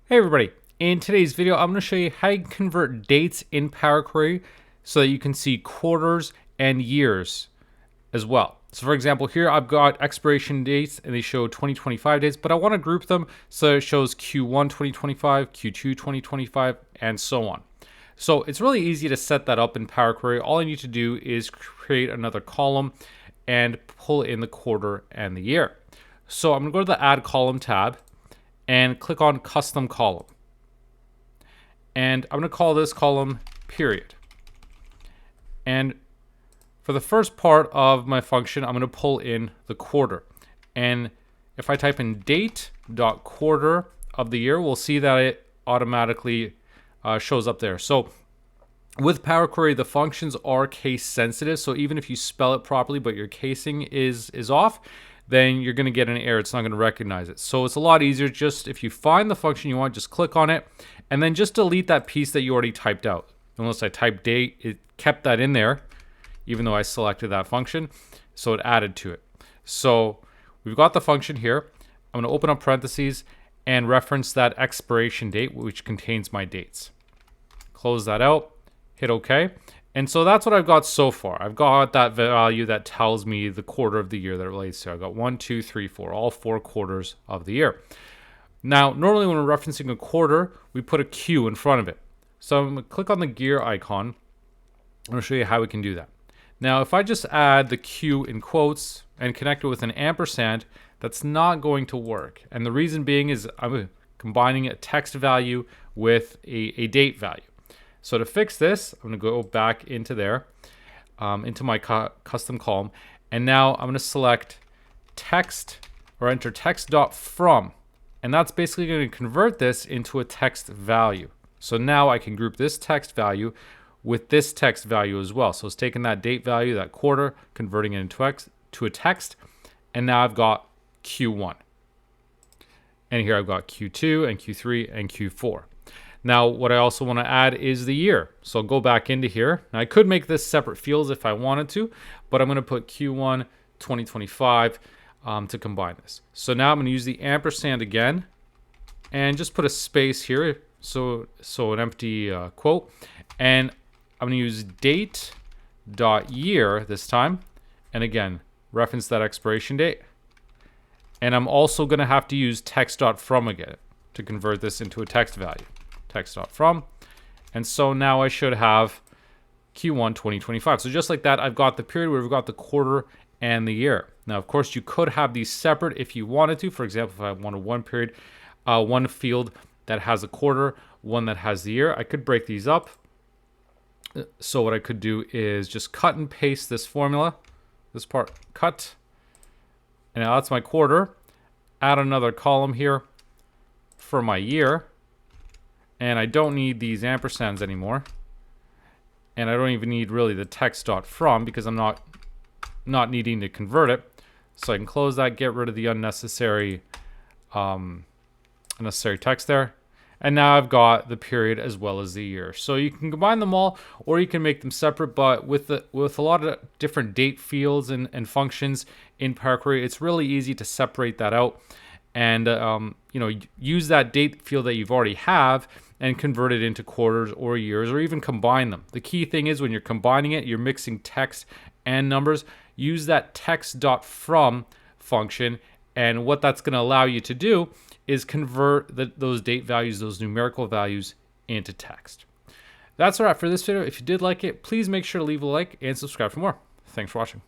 Hey everybody, in today's video I'm going to show you how you can convert dates in Power Query so that you can see quarters and years as well. So for example, here I've got expiration dates and they show 2025 dates, but I want to group them so it shows Q1 2025, Q2 2025, and so on. So it's really easy to set that up in Power Query. All I need to do is create another column and pull in the quarter and the year. So I'm going to go to the Add Column tab and click on Custom Column. And I'm going to call this column Period. And for the first part of my function, I'm going to pull in the quarter. And if I type in date.quarter of the year, we'll see that it automatically shows up there. So with Power Query, the functions are case sensitive. So even if you spell it properly, but your casing is off, then you're going to get an error. It's not going to recognize it. So it's a lot easier. Just if you find the function you want, just click on it and then just delete that piece that you already typed out. Unless I typed date, it kept that in there, even though I selected that function. So it added to it. So we've got the function here. I'm going to open up parentheses and reference that expiration date, which contains my dates. Close that out, hit OK. And so that's what I've got so far. I've got that value that tells me the quarter of the year that it relates to. I've got 1, 2, 3, 4, all 4 quarters of the year. Now, normally when we're referencing a quarter, we put a Q in front of it. So I'm going to click on the gear icon. I'm going to show you how we can do that. Now, if I just add the Q in quotes and connect it with an ampersand, that's not going to work. And the reason being is I'm combining a text value with a date value. So to fix this, I'm going to go back into there, into my custom column. And now I'm going to select text or enter text.from. And that's basically going to convert this into a text value. So now I can group this text value with this text value as well. So it's taking that date value, that quarter, converting it into a text. And now I've got Q1. And here I've got Q2 and Q3 and Q4. Now, what I also want to add is the year. So I'll go back into here. Now, I could make this separate fields if I wanted to, but I'm going to put Q1 2025 to combine this. So now I'm going to use the ampersand again and just put a space here. So an empty quote. And I'm going to use date.year this time. And again, reference that expiration date. And I'm also going to have to use text.from again to convert this into a text value. Text.from. And so now I should have Q1 2025. So just like that, I've got the period where we've got the quarter and the year. Now, of course, you could have these separate if you wanted to. For example, if I wanted one period, one field that has a quarter, one that has the year, I could break these up. So what I could do is just cut and paste this formula. This part, cut. And now that's my quarter. Add another column here for my year. And I don't need these ampersands anymore. And I don't even need really the text.from because I'm not needing to convert it. So I can close that, get rid of the unnecessary text there. And now I've got the period as well as the year. So you can combine them all or you can make them separate, but with a lot of different date fields and functions in Power Query, it's really easy to separate that out and use that date field that you've already have and convert it into quarters or years or even combine them. The key thing is when you're combining it, you're mixing text and numbers. Use that text.from function, and what that's going to allow you to do is convert those date values, those numerical values, into text. That's all right for this video. If you did like it, please make sure to leave a like and subscribe for more. Thanks for watching.